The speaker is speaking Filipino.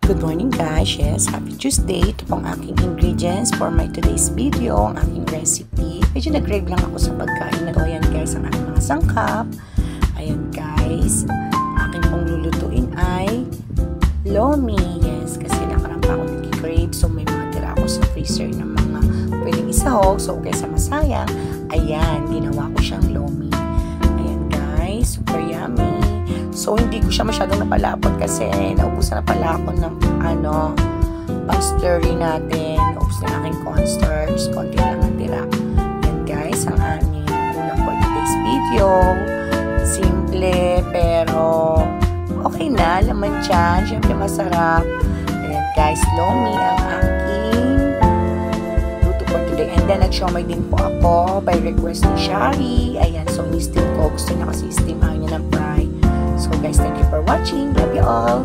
Good morning guys, yes, happy Tuesday. Ito pong aking ingredients for my today's video, ang aking recipe. Medyo nag-crave lang ako sa pagkain na to. Ayan guys, ang aking mga sangkap. Ayan guys, aking pong lulutuin ay lomi. Yes, kasi nakarang pa ako nag-crave. So may mga tira ako sa freezer ng mga pwedeng isahog. So kaysa masayang, ayan, ginawa ko siyang lomi. Ayan guys, super yummy. So, hindi ko siya masyadong napalapot kasi naubusan na pala ako ng pang-slurry natin. Naubos na aking cornstarch. Konti lang ang tira. Yan guys, ang aming unang for today's video. Simple, pero okay na. Laman dyan. Siyempre masarap. Ayan guys, lomi ang aking luto for today. And then, nag-siomay din po ako by request ni Shari. Ayan, so ni-steam ko. Gusto niya kasi steam. Ayaw niya ng fry. So guys, thank you for watching. Love you all.